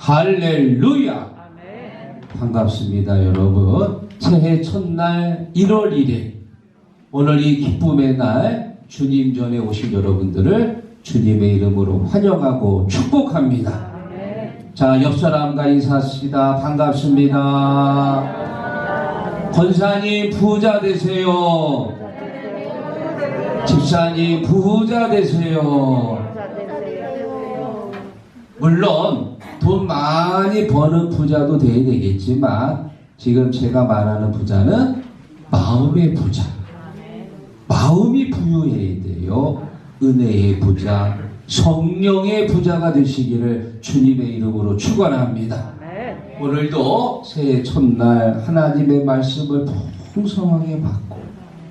할렐루야. 반갑습니다, 여러분. 새해 첫날 1월 1일, 오늘 이 기쁨의 날 주님 전에 오신 여러분들을 주님의 이름으로 환영하고 축복합니다. 자, 옆 사람과 인사합시다. 반갑습니다. 권사님 부자 되세요. 집사님 부자 되세요. 물론 돈 많이 버는 부자도 돼야 되겠지만, 지금 제가 말하는 부자는 마음의 부자, 마음이 부유해야 돼요. 은혜의 부자, 성령의 부자가 되시기를 주님의 이름으로 축원합니다. 오늘도 새해 첫날 하나님의 말씀을 풍성하게 받고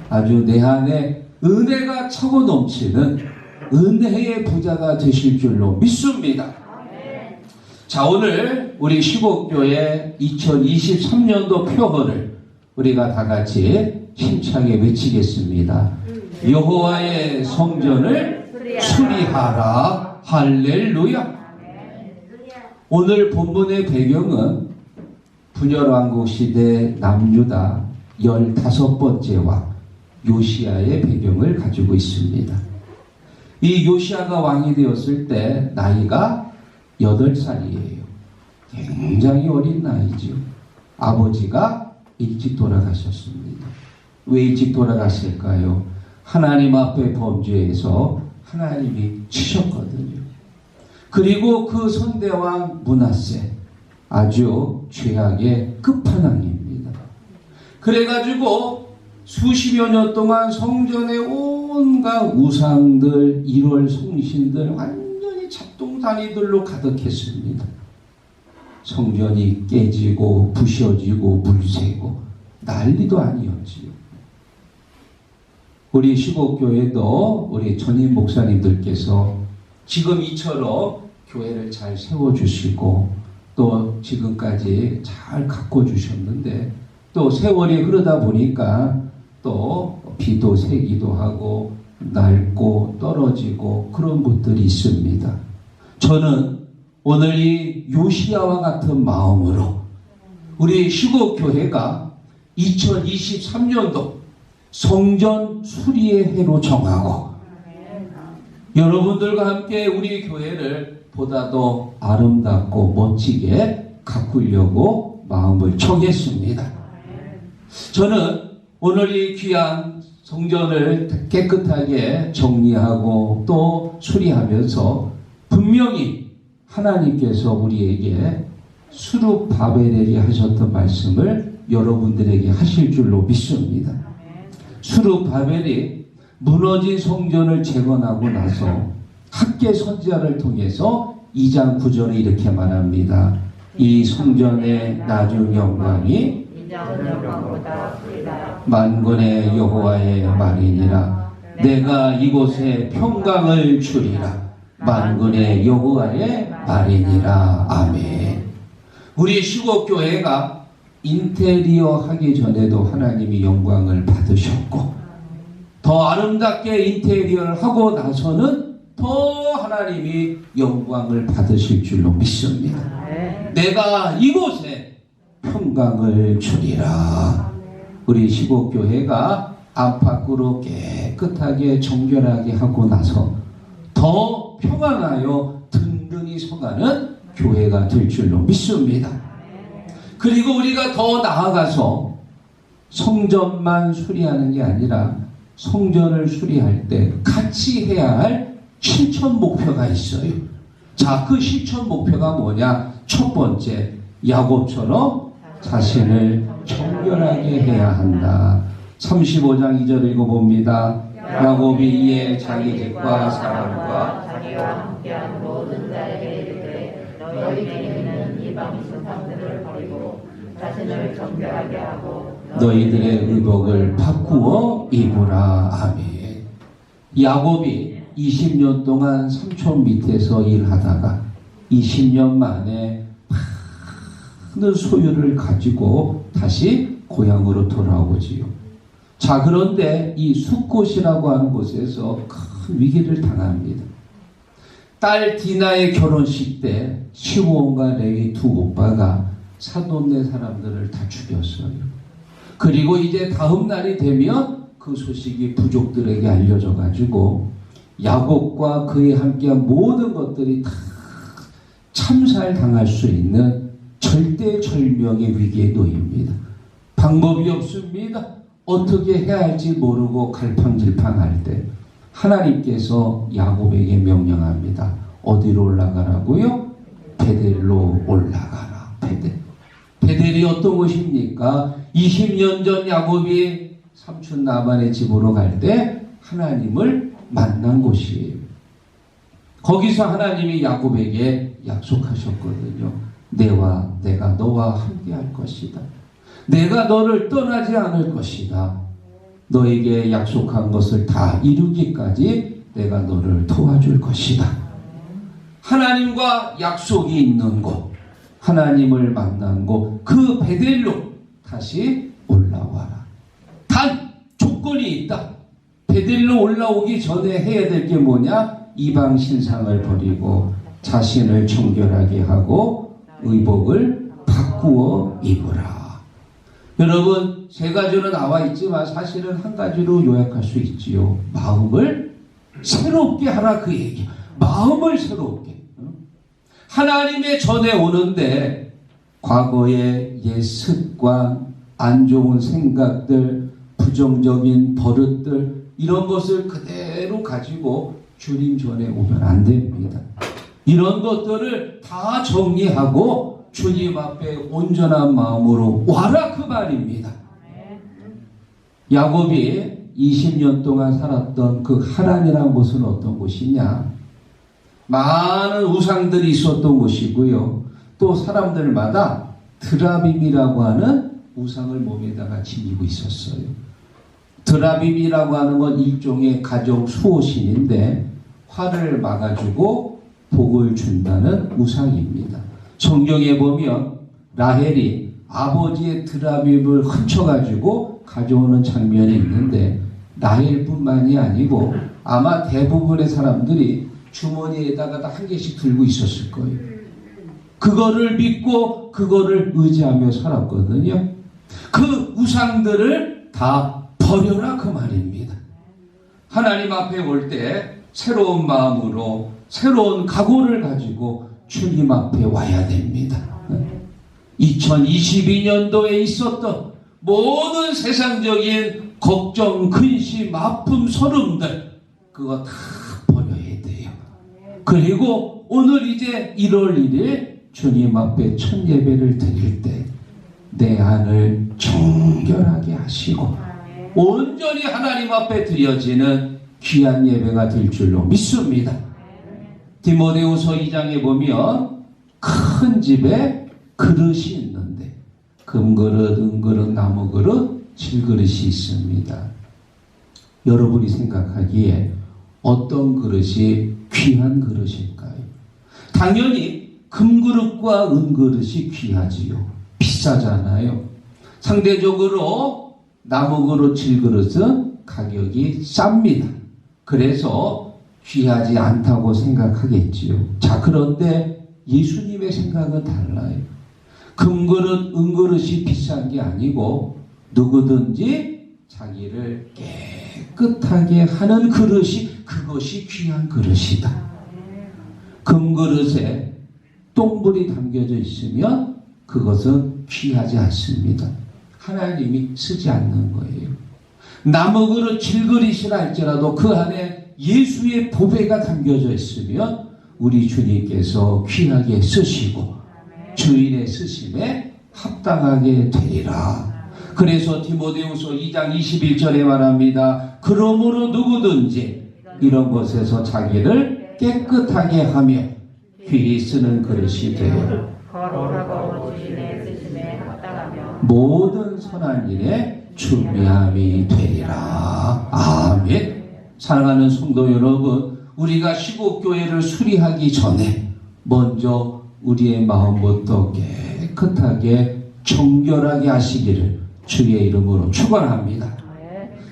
아주 내 안에 은혜가 차고 넘치는 은혜의 부자가 되실 줄로 믿습니다. 자, 오늘 우리 시곡교회 2023년도 표어를 우리가 다 같이 힘차게 외치겠습니다. 여호와의 성전을 수리하라. 할렐루야. 오늘 본문의 배경은 분열왕국 시대 남유다 15번째 왕 요시야의 배경을 가지고 있습니다. 이 요시야가 왕이 되었을 때 나이가 8살이에요. 굉장히 어린 나이죠. 아버지가 일찍 돌아가셨습니다. 왜 일찍 돌아갔을까요? 하나님 앞에 범죄해서 하나님이 치셨거든요. 그리고 그 선대왕 므낫세, 아주 죄악의 끝판왕입니다. 그래가지고 수십여 년 동안 성전의 온갖 우상들, 일월 성신들 완전히 잡동사니들로 가득했습니다. 성전이 깨지고 부셔지고 물새고 난리도 아니었지요. 우리 시곡교회도 우리 전임 목사님들께서 지금 이처럼 교회를 잘 세워주시고 또 지금까지 잘 가꿔주셨는데, 또 세월이 흐르다 보니까 또 비도 새기도 하고 낡고 떨어지고 그런 것들이 있습니다. 저는 오늘 이 요시야와 같은 마음으로 우리 시곡교회가 2023년도 성전 수리의 해로 정하고 여러분들과 함께 우리 교회를 보다 더 아름답고 멋지게 가꾸려고 마음을 정했습니다. 저는 오늘 이 귀한 성전을 깨끗하게 정리하고 또 수리하면서 분명히 하나님께서 우리에게 수룹바벨에게 하셨던 말씀을 여러분들에게 하실 줄로 믿습니다. 수룹바벨이 무너진 성전을 재건하고 나서 학계 선지자를 통해서 2장 9절에 이렇게 말합니다. 이 성전의 나중 영광이 만군의 여호와의 말이니라. 내가 이곳에 평강을 주리라. 만군의 여호와의 말이니라. 아멘. 우리 시곡교회가 인테리어 하기 전에도 하나님이 영광을 받으셨고, 더 아름답게 인테리어를 하고 나서는 더 하나님이 영광을 받으실 줄로 믿습니다. 내가 이곳에 평강을 주리라. 우리 시곡교회가 안팎으로 깨끗하게 정결하게 하고 나서 더 평안하여 든든히 서가는 교회가 될 줄로 믿습니다. 그리고 우리가 더 나아가서 성전만 수리하는 게 아니라 성전을 수리할 때 같이 해야 할 실천 목표가 있어요. 자, 그 실천 목표가 뭐냐? 첫 번째, 야곱처럼 자신을 정결하게 해야 한다. 35장 2절 읽어봅니다. 야곱이 이에 자기 집과 사람과 자기와 함께한 모든 자에게 이르되 너희에게는 이방 신상들을 버리고 자신을 정결하게 하고 너희들의 의복을 바꾸어 입으라. 아멘. 야곱이 20년 동안 삼촌 밑에서 일하다가 20년 만에 많은 소유를 가지고 다시 고향으로 돌아오지요. 자, 그런데 이 숫곳이라고 하는 곳에서 큰 위기를 당합니다. 딸 디나의 결혼식 때 시므온과 레위 두 오빠가 사돈네 사람들을 다 죽였어요. 그리고 이제 다음 날이 되면 그 소식이 부족들에게 알려져 가지고 야곱과 그에 함께한 모든 것들이 다 참살 당할 수 있는 절대절명의 위기에 놓입니다. 방법이 없습니다. 어떻게 해야 할지 모르고 갈팡질팡할 때 하나님께서 야곱에게 명령합니다. 어디로 올라가라고요? 베델로 올라가라. 베델이 어떤 곳입니까? 20년 전 야곱이 삼촌 라반의 집으로 갈 때 하나님을 만난 곳이에요. 거기서 하나님이 야곱에게 약속하셨거든요. 내가 너와 함께 할 것이다. 내가 너를 떠나지 않을 것이다. 너에게 약속한 것을 다 이루기까지 내가 너를 도와줄 것이다. 하나님과 약속이 있는 곳, 하나님을 만난 곳, 그 베델로 다시 올라와라. 단 조건이 있다. 베델로 올라오기 전에 해야 될 게 뭐냐? 이방 신상을 버리고 자신을 정결하게 하고 의복을 바꾸어 입으라. 여러분, 세 가지로 나와 있지만 사실은 한 가지로 요약할 수 있지요. 마음을 새롭게 하라, 그 얘기. 마음을 새롭게. 하나님의 전에 오는데 과거의 옛 습관, 안 좋은 생각들, 부정적인 버릇들, 이런 것을 그대로 가지고 주님 전에 오면 안 됩니다. 이런 것들을 다 정리하고 주님 앞에 온전한 마음으로 와라, 그 말입니다. 야곱이 20년 동안 살았던 그 하란이라는 곳은 어떤 곳이냐? 많은 우상들이 있었던 곳이고요. 또 사람들마다 드라빔이라고 하는 우상을 몸에다가 지니고 있었어요. 드라빔이라고 하는 건 일종의 가정 수호신인데 화를 막아주고 복을 준다는 우상입니다. 성경에 보면 라헬이 아버지의 드라빔을 훔쳐가지고 가져오는 장면이 있는데 라헬뿐만이 아니고 아마 대부분의 사람들이 주머니에다가 다 한 개씩 들고 있었을 거예요. 그거를 믿고 그거를 의지하며 살았거든요. 그 우상들을 다 버려라, 그 말입니다. 하나님 앞에 올 때 새로운 마음으로 새로운 각오를 가지고 주님 앞에 와야 됩니다. 2022년도에 있었던 모든 세상적인 걱정, 근심, 아픔, 서름들 그거 다 버려야 돼요. 그리고 오늘 이제 1월 1일 주님 앞에 첫 예배를 드릴 때 내 안을 정결하게 하시고 온전히 하나님 앞에 드려지는 귀한 예배가 될 줄로 믿습니다. 디모데후서 2장에 보면 큰 집에 그릇이 있는데 금그릇, 은그릇, 나무그릇, 질그릇이 있습니다. 여러분이 생각하기에 어떤 그릇이 귀한 그릇일까요? 당연히 금그릇과 은그릇이 귀하지요. 비싸잖아요. 상대적으로 나무그릇, 질그릇은 가격이 쌉니다. 그래서 귀하지 않다고 생각하겠지요. 자, 그런데 예수님의 생각은 달라요. 금그릇, 은그릇이 비싼 게 아니고 누구든지 자기를 깨끗하게 하는 그릇이 그것이 귀한 그릇이다. 금그릇에 똥물이 담겨져 있으면 그것은 귀하지 않습니다. 하나님이 쓰지 않는 거예요. 나무그릇, 질그릇이라 할지라도 그 안에 예수의 보배가 담겨져 있으면 우리 주님께서 귀하게 쓰시고 주인의 쓰심에 합당하게 되리라. 그래서 디모데후서 2장 21절에 말합니다. 그러므로 누구든지 이런 것에서 자기를 깨끗하게 하며 귀히 쓰는 그릇이 되어 거룩하고 주인의 쓰심에 합당하며 모든 선한 일에 준비함이 되리라. 아멘. 사랑하는 성도 여러분, 우리가 시국교회를 수리하기 전에 먼저 우리의 마음부터 깨끗하게 정결하게 하시기를 주의 이름으로 축원합니다.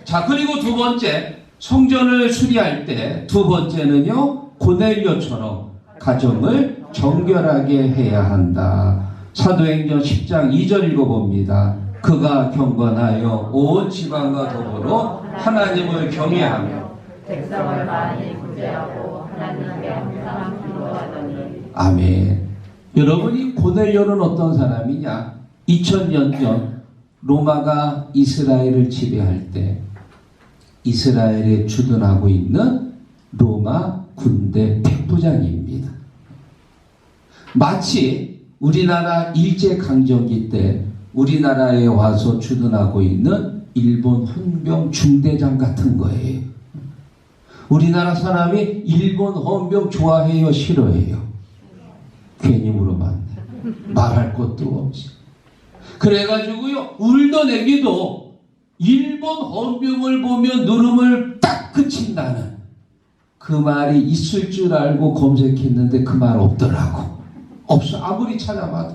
자, 그리고 두 번째, 성전을 수리할 때 두 번째는요, 고넬료처럼 가정을 정결하게 해야 한다. 사도행전 10장 2절 읽어봅니다. 그가 경건하여 온 지방과 더불어 하나님을 경외하며 백성을 많이 구제하고 하나님께 항상 기도하더니. 아멘. 여러분이 고넬료는 어떤 사람이냐? 2000년 전 로마가 이스라엘을 지배할 때 이스라엘에 주둔하고 있는 로마 군대 백부장입니다. 마치 우리나라 일제강점기 때 우리나라에 와서 주둔하고 있는 일본 헌병 중대장 같은 거예요. 우리나라 사람이 일본 헌병 좋아해요, 싫어해요? 괜히 물어봤네. 말할 것도 없이. 그래가지고요, 울던 애기도 일본 헌병을 보면 누름을 딱 그친다는 그 말이 있을 줄 알고 검색했는데 그 말 없더라고. 없어. 아무리 찾아봐도.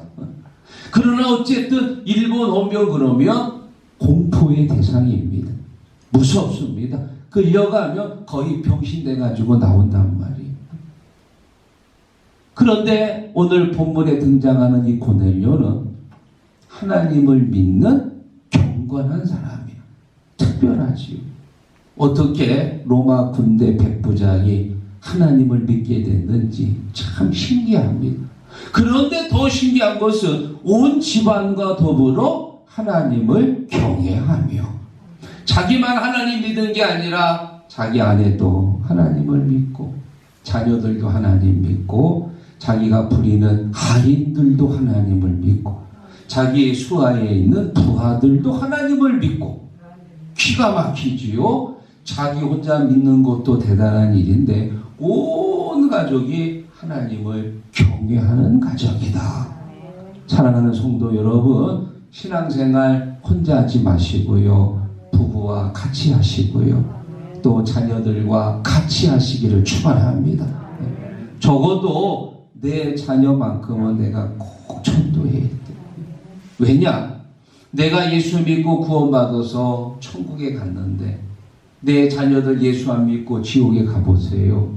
그러나 어쨌든 일본 헌병 그러면 공포의 대상입니다. 무섭습니다. 끌려가면 거의 병신돼가지고 나온단 말이에요. 그런데 오늘 본문에 등장하는 이 고넬료는 하나님을 믿는 경건한 사람이에요. 특별하지요. 어떻게 로마 군대 백부장이 하나님을 믿게 됐는지 참 신기합니다. 그런데 더 신기한 것은 온 집안과 더불어 하나님을 경외하며 자기만 하나님 믿은 게 아니라 자기 아내도 하나님을 믿고 자녀들도 하나님 믿고 자기가 부리는 하인들도 하나님을 믿고 자기의 수하에 있는 부하들도 하나님을 믿고 기가 막히지요. 자기 혼자 믿는 것도 대단한 일인데 온 가족이 하나님을 경외하는 가정이다. 사랑하는 성도 여러분, 신앙생활 혼자 하지 마시고요. 부부와 같이 하시고요. 또 자녀들과 같이 하시기를 축원합니다. 적어도 내 자녀만큼은 내가 꼭 전도해야 돼. 왜냐? 내가 예수 믿고 구원받아서 천국에 갔는데 내 자녀들 예수 안 믿고 지옥에 가보세요.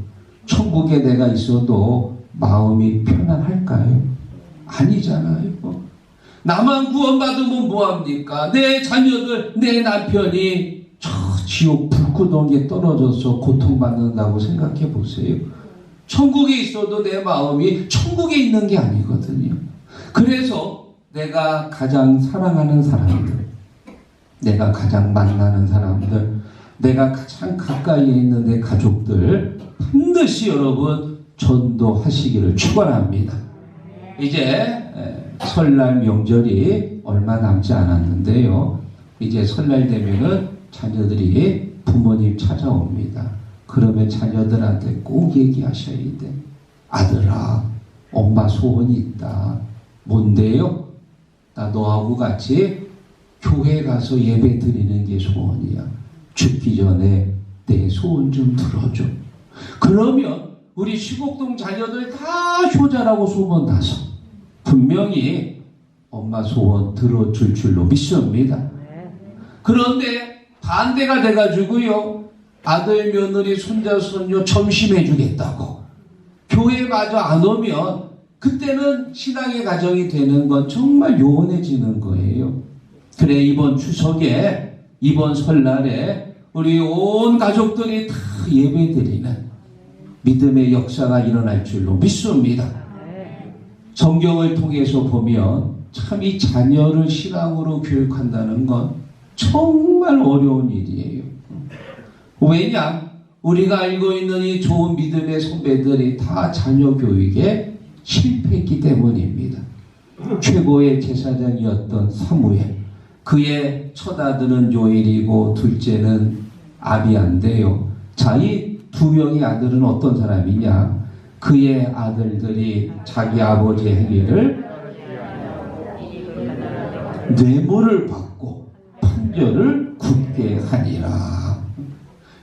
천국에 내가 있어도 마음이 편안할까요? 아니잖아요. 나만 구원받으면 뭐합니까? 내 자녀들, 내 남편이 저 지옥 불구덩이에 떨어져서 고통받는다고 생각해 보세요. 천국에 있어도 내 마음이 천국에 있는 게 아니거든요. 그래서 내가 가장 사랑하는 사람들, 내가 가장 만나는 사람들, 내가 가장 가까이에 있는 내 가족들 반드시 여러분 전도하시기를 축원합니다. 이제 설날 명절이 얼마 남지 않았는데요. 이제 설날 되면은 자녀들이 부모님 찾아옵니다. 그러면 자녀들한테 꼭 얘기하셔야 돼. 아들아, 엄마 소원이 있다. 뭔데요? 나 너하고 같이 교회 가서 예배 드리는 게 소원이야. 죽기 전에 내 소원 좀 들어줘. 그러면 우리 시곡동 자녀들 다 효자라고 소문나서 분명히 엄마 소원 들어줄 줄로 믿습니다. 그런데 반대가 돼가지고요. 아들, 며느리, 손자, 손녀 점심해 주겠다고 교회 마저 안 오면 그때는 신앙의 가정이 되는 건 정말 요원해지는 거예요. 그래, 이번 추석에, 이번 설날에 우리 온 가족들이 다 예배드리는 믿음의 역사가 일어날 줄로 믿습니다. 성경을 통해서 보면 참 이 자녀를 신앙으로 교육한다는 건 정말 어려운 일이에요. 왜냐? 우리가 알고 있는 이 좋은 믿음의 선배들이 다 자녀 교육에 실패했기 때문입니다. 최고의 제사장이었던 사무엘, 그의 첫 아들은 요엘이고 둘째는 아비야인데요. 자, 이 두 명의 아들은 어떤 사람이냐? 그의 아들들이 자기 아버지의 행위를 뇌물을 받고 판결을 굳게 하니라.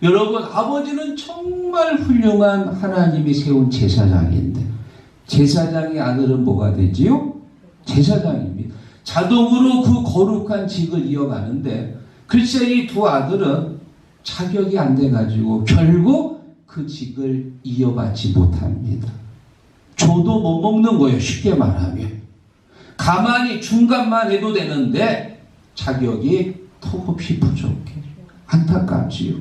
여러분, 아버지는 정말 훌륭한 하나님이 세운 제사장인데 제사장의 아들은 뭐가 되지요? 제사장입니다. 자동으로 그 거룩한 직을 이어가는데 글쎄 이 두 아들은 자격이 안 돼가지고 결국 그 직을 이어받지 못합니다. 줘도 못 먹는 거예요. 쉽게 말하면. 가만히 중간만 해도 되는데 자격이 턱없이 부족해. 안타깝지요.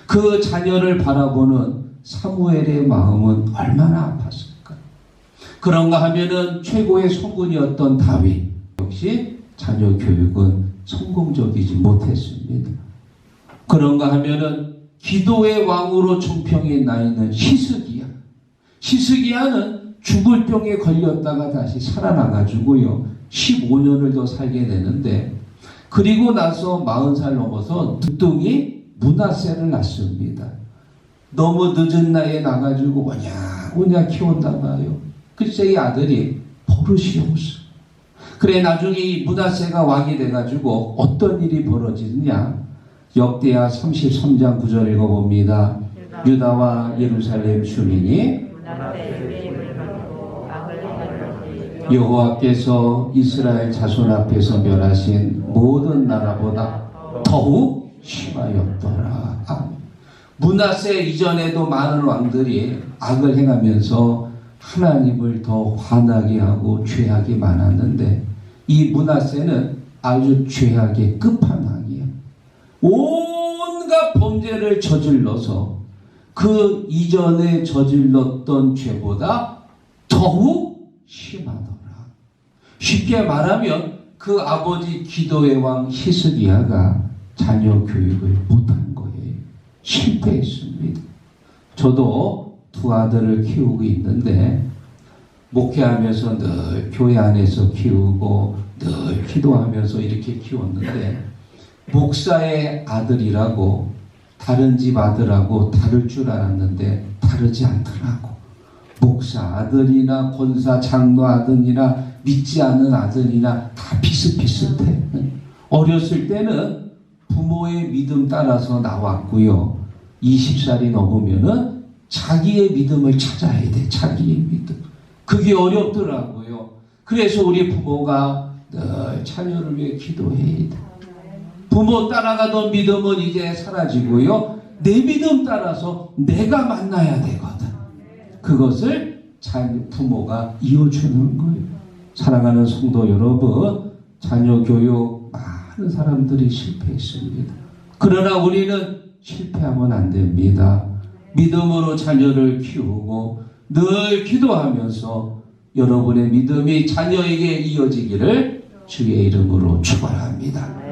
그 자녀를 바라보는 사무엘의 마음은 얼마나 아팠을까. 그런가 하면은 최고의 성군이었던 다윗 역시 자녀 교육은 성공적이지 못했습니다. 그런가 하면은 기도의 왕으로 총평에 나 있는 히스기야. 히스기야는 죽을 병에 걸렸다가 다시 살아나가지고요 15년을 더 살게 되는데, 그리고 나서 40살 넘어서 늦둥이 므낫세를 낳습니다. 너무 늦은 나이에 나가지고 오냐 키웠나 봐요. 글쎄 이 아들이 버릇이 없어. 그래 나중에 이 므낫세가 왕이 돼가지고 어떤 일이 벌어지느냐. 역대하 33장 9절 읽어봅니다. 유다와 예루살렘 주민이 여호와께서 이스라엘 자손 앞에서 멸하신 모든 나라보다 더욱 심하였더라. 므낫세 이전에도 많은 왕들이 악을 행하면서 하나님을 더 화나게 하고 죄악이 많았는데, 이 므낫세는 아주 죄악의 끝판왕이야. 온갖 범죄를 저질러서 그 이전에 저질렀던 죄보다 더욱 심하더라. 쉽게 말하면 그 아버지 기도의 왕 히스기야가 자녀 교육을 못한 거예요. 실패했습니다. 저도 두 아들을 키우고 있는데 목회하면서 늘 교회 안에서 키우고 늘 기도하면서 이렇게 키웠는데, 목사의 아들이라고 다른 집 아들하고 다를 줄 알았는데 다르지 않더라고. 목사 아들이나 권사 장로 아들이나 믿지 않는 아들이나 다 비슷비슷해. 어렸을 때는 부모의 믿음 따라서 나왔고요. 20살이 넘으면은 자기의 믿음을 찾아야 돼. 자기의 믿음. 그게 어렵더라고요. 그래서 우리 부모가 늘 자녀를 위해 기도해야 돼. 부모 따라가던 믿음은 이제 사라지고요. 내 믿음 따라서 내가 만나야 되거든. 그것을 부모가 이어주는 거예요. 사랑하는 성도 여러분, 자녀 교육 많은 사람들이 실패했습니다. 그러나 우리는 실패하면 안 됩니다. 믿음으로 자녀를 키우고 늘 기도하면서 여러분의 믿음이 자녀에게 이어지기를 주의 이름으로 축원합니다.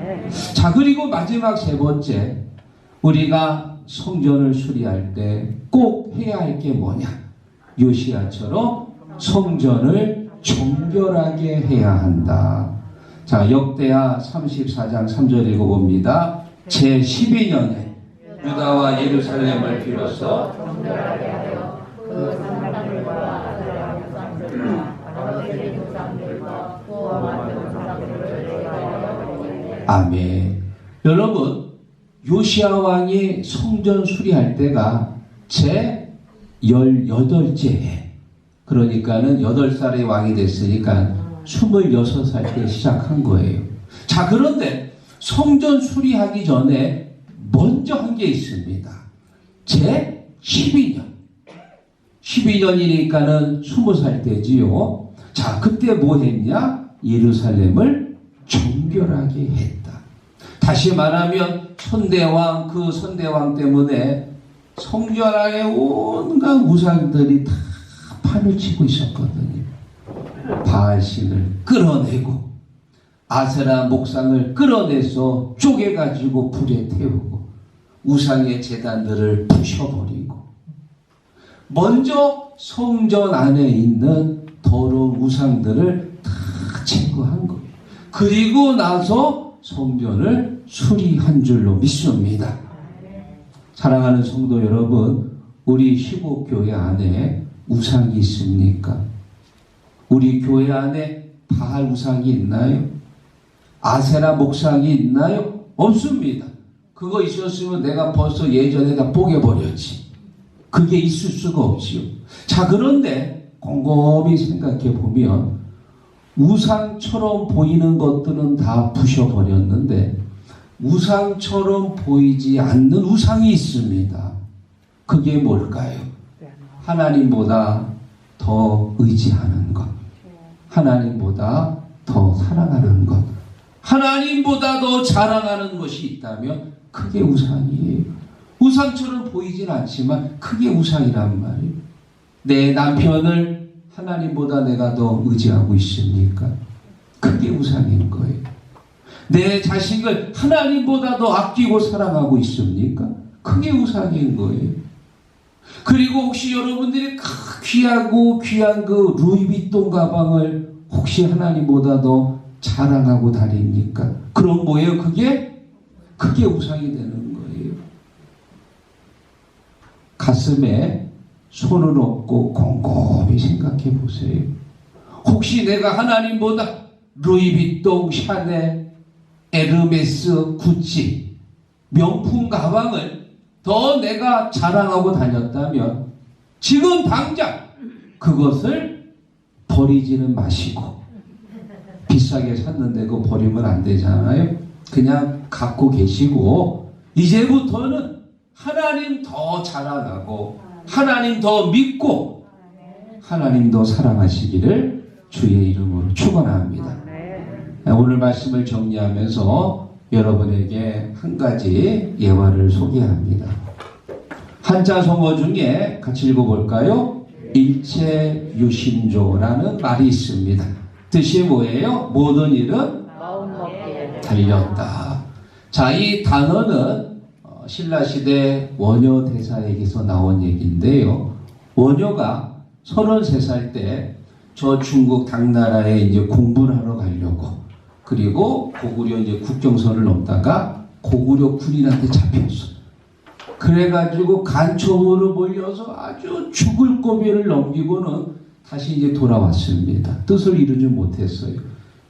자, 그리고 마지막 세 번째, 우리가 성전을 수리할 때 꼭 해야 할 게 뭐냐? 요시야처럼 성전을 정결하게 해야 한다. 자, 역대하 34장 3절 읽어봅니다. 제12년에 유다와 예루살렘을 비로소 정결하게 하여 그 산들과 아들의 우상들과 아버지의 우상들과 부와 만든 우상들을 제거하여. 아멘. 여러분, 요시야 왕이 성전 수리할 때가 제 18째, 그러니까는 8살의 왕이 됐으니까 26살 때 시작한 거예요. 자, 그런데 성전 수리하기 전에 먼저 한 게 있습니다. 제 12년. 12년이니까는 20살 때지요. 자, 그때 뭐 했냐? 예루살렘을 정결하게 했다. 다시 말하면 선대왕, 그 선대왕 때문에 성전 안에 온갖 우상들이 다 판을 치고 있었거든요. 바알신을 끌어내고 아세라 목상을 끌어내서 쪼개가지고 불에 태우고 우상의 제단들을 부셔버리고, 먼저 성전 안에 있는 더러운 우상들을 다 제거한 거예요. 그리고 나서 성전을 수리한 줄로 믿습니다. 사랑하는 성도 여러분, 우리 시국교회 안에 우상이 있습니까? 우리 교회 안에 바알 우상이 있나요? 아세라 목상이 있나요? 없습니다. 그거 있었으면 내가 벌써 예전에 다 뽀개버렸지. 그게 있을 수가 없지요. 자, 그런데 곰곰이 생각해 보면 우상처럼 보이는 것들은 다 부셔버렸는데 우상처럼 보이지 않는 우상이 있습니다. 그게 뭘까요? 하나님보다 더 의지하는 것, 하나님보다 더 사랑하는 것, 하나님보다 더 자랑하는 것이 있다면 그게 우상이에요. 우상처럼 보이진 않지만 그게 우상이란 말이에요. 내 남편을 하나님보다 내가 더 의지하고 있습니까? 그게 우상인 거예요. 내 자식을 하나님보다 더 아끼고 사랑하고 있습니까? 그게 우상인 거예요. 그리고 혹시 여러분들이 귀하고 귀한 그 루이비통 가방을 혹시 하나님보다 더 자랑하고 다닙니까? 그럼 뭐예요? 그게 우상이 되는 거예요. 가슴에 손을 얹고 곰곰이 생각해 보세요. 혹시 내가 하나님보다 루이비통, 샤넬, 에르메스, 구찌, 명품 가방을 더 내가 자랑하고 다녔다면 지금 당장 그것을 버리지는 마시고, 비싸게 샀는데 그거 버리면 안 되잖아요. 그냥 갖고 계시고 이제부터는 하나님 더 자랑하고 하나님 더 믿고 하나님 더 사랑하시기를 주의 이름으로 축원합니다. 오늘 말씀을 정리하면서 여러분에게 한 가지 예화를 소개합니다. 한자 성어 중에 같이 읽어볼까요? 일체유심조라는 말이 있습니다. 뜻이 뭐예요? 모든 일은 달렸다. 자, 이 단어는 신라시대 원효대사에게서 나온 얘기인데요. 원효가 33살 때 저 중국 당나라에 이제 공부를 하러 가려고, 그리고 고구려 이제 국경선을 넘다가 고구려 군인한테 잡혔어. 그래가지고 간첩으로 몰려서 아주 죽을 고비를 넘기고는 다시 이제 돌아왔습니다. 뜻을 이루지 못했어요.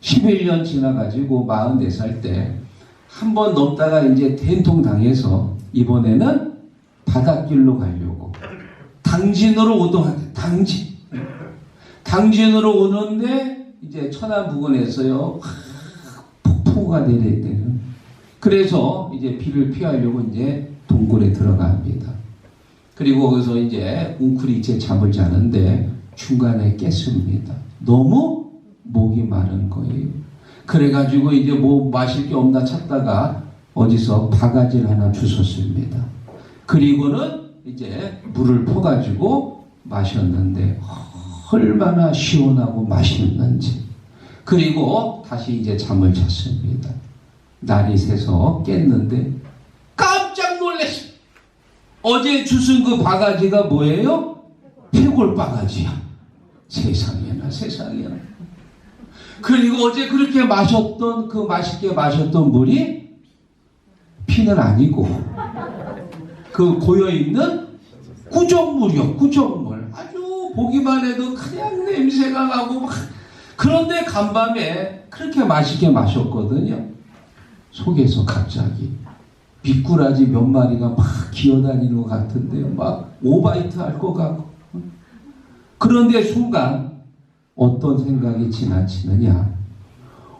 11년 지나가지고 44살 때 한 번 넘다가 이제 된통당해서 이번에는 바닷길로 가려고 당진으로 오동하게, 당진으로 오는데 이제 천안 부근에서요 폭풍우가 내릴 때는, 그래서 이제 비를 피하려고 이제 동굴에 들어갑니다. 그리고 거기서 이제 웅크리째 잠을 자는데 중간에 깼습니다. 너무 목이 마른 거예요. 그래가지고 이제 뭐 마실 게 없나 찾다가 어디서 바가지를 하나 주웠습니다. 그리고는 이제 물을 퍼가지고 마셨는데 얼마나 시원하고 맛있는지. 그리고 다시 이제 잠을 잤습니다. 날이 새서 깼는데 깜짝 놀랐어요. 어제 주신 그 바가지가 뭐예요? 해골 바가지야. 세상에나. 그리고 어제 그렇게 마셨던, 그 맛있게 마셨던 물이 피는 아니고 그 고여있는 꾸정물이요. 꾸정물. 아주 보기만 해도 그냥 냄새가 나고 막. 그런데 간밤에 그렇게 맛있게 마셨거든요. 속에서 갑자기 미꾸라지 몇 마리가 막 기어다니는 것 같은데요. 막 오바이트 할 것 같고. 그런데 순간 어떤 생각이 지나치느냐.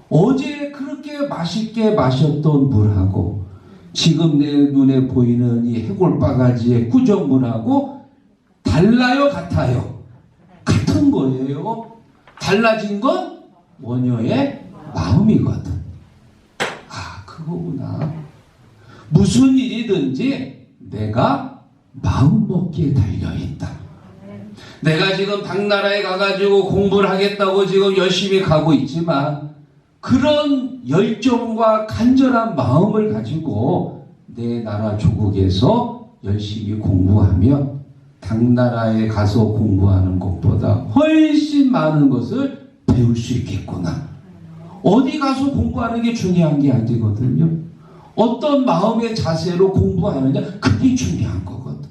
어제 그렇게 맛있게 마셨던 물하고 지금 내 눈에 보이는 이 해골바가지의 꾸정물하고 달라요, 같아요? 같은 거예요. 달라진 건 원효의 마음이거든. 아, 그거구나. 무슨 일이든지 내가 마음 먹기에 달려있다. 내가 지금 당나라에 가가지고 공부를 하겠다고 지금 열심히 가고 있지만 그런 열정과 간절한 마음을 가지고 내 나라 조국에서 열심히 공부하면 당나라에 가서 공부하는 것보다 훨씬 많은 것을 배울 수 있겠구나. 어디 가서 공부하는 게 중요한 게 아니거든요. 어떤 마음의 자세로 공부하느냐, 그게 중요한 거거든.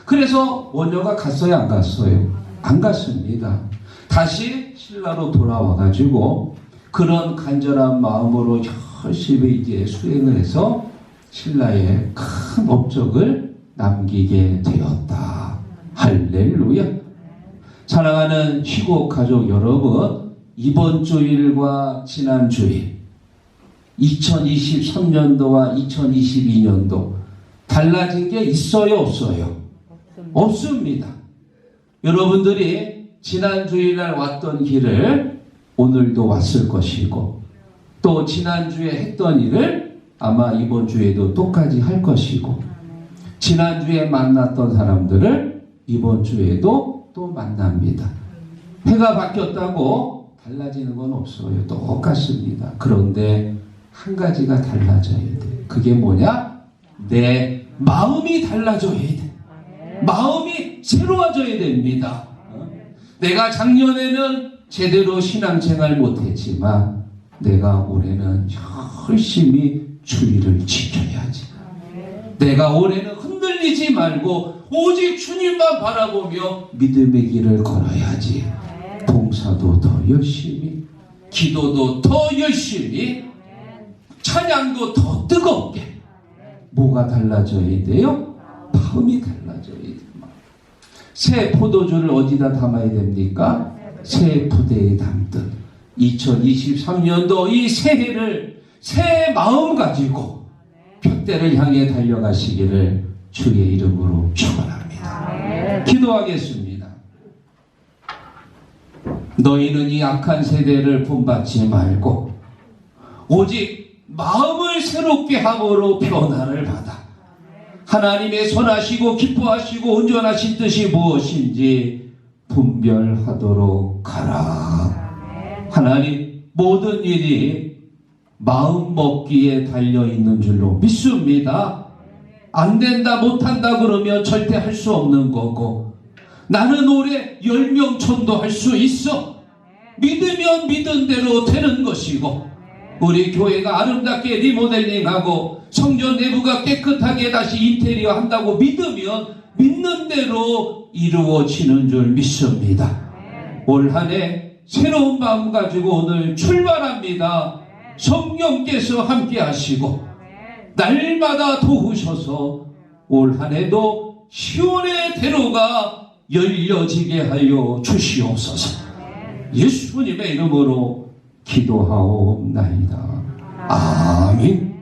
그래서 원효가 갔어요, 안 갔어요? 안 갔습니다. 다시 신라로 돌아와가지고 그런 간절한 마음으로 열심히 이제 수행을 해서 신라에 큰 업적을 남기게 되었다. 할렐루야. 사랑하는 시국 가족 여러분, 이번 주일과 지난 주일 2023년도와 2022년도 달라진 게 있어요, 없어요? 없습니다. 여러분들이 지난 주일날 왔던 길을 오늘도 왔을 것이고 또 지난주에 했던 일을 아마 이번 주에도 똑같이 할 것이고 지난주에 만났던 사람들을 이번 주에도 또 만납니다. 해가 바뀌었다고 달라지는 건 없어요. 똑같습니다. 그런데 한 가지가 달라져야 돼. 그게 뭐냐? 내 마음이 달라져야 돼. 마음이 새로워져야 됩니다. 내가 작년에는 제대로 신앙생활 못했지만 내가 올해는 열심히 주의를 지켜야지. 내가 올해는 흔들리지 말고 오직 주님만 바라보며 믿음의 길을 걸어야지. 봉사도 더 열심히, 기도도 더 열심히, 찬양도 더 뜨겁게. 뭐가 달라져야 돼요? 마음이 달라져야 돼요. 새 포도주를 어디다 담아야 됩니까? 새 부대에 담듯 2023년도 이 새해를 새 마음 가지고 푯대를 향해 달려가시기를 주의 이름으로 축원합니다. 기도하겠습니다. 너희는 이 악한 세대를 본받지 말고 오직 마음을 새롭게 함으로 변화를 받아 하나님의 선하시고 기뻐하시고 온전하신 뜻이 무엇인지 분별하도록 하라. 하나님, 모든 일이 마음 먹기에 달려있는 줄로 믿습니다. 안 된다 못한다 그러면 절대 할 수 없는 거고 나는 올해 10명 전도할 수 있어. 믿으면 믿은 대로 되는 것이고 우리 교회가 아름답게 리모델링하고 성전 내부가 깨끗하게 다시 인테리어 한다고 믿으면 믿는 대로 이루어지는 줄 믿습니다. 올 한 해 새로운 마음 가지고 오늘 출발합니다. 성령께서 함께 하시고 날마다 도우셔서 올 한 해도 시온의 대로가 열려지게 하여 주시옵소서. 예수님의 이름으로 기도하옵나이다. 아멘.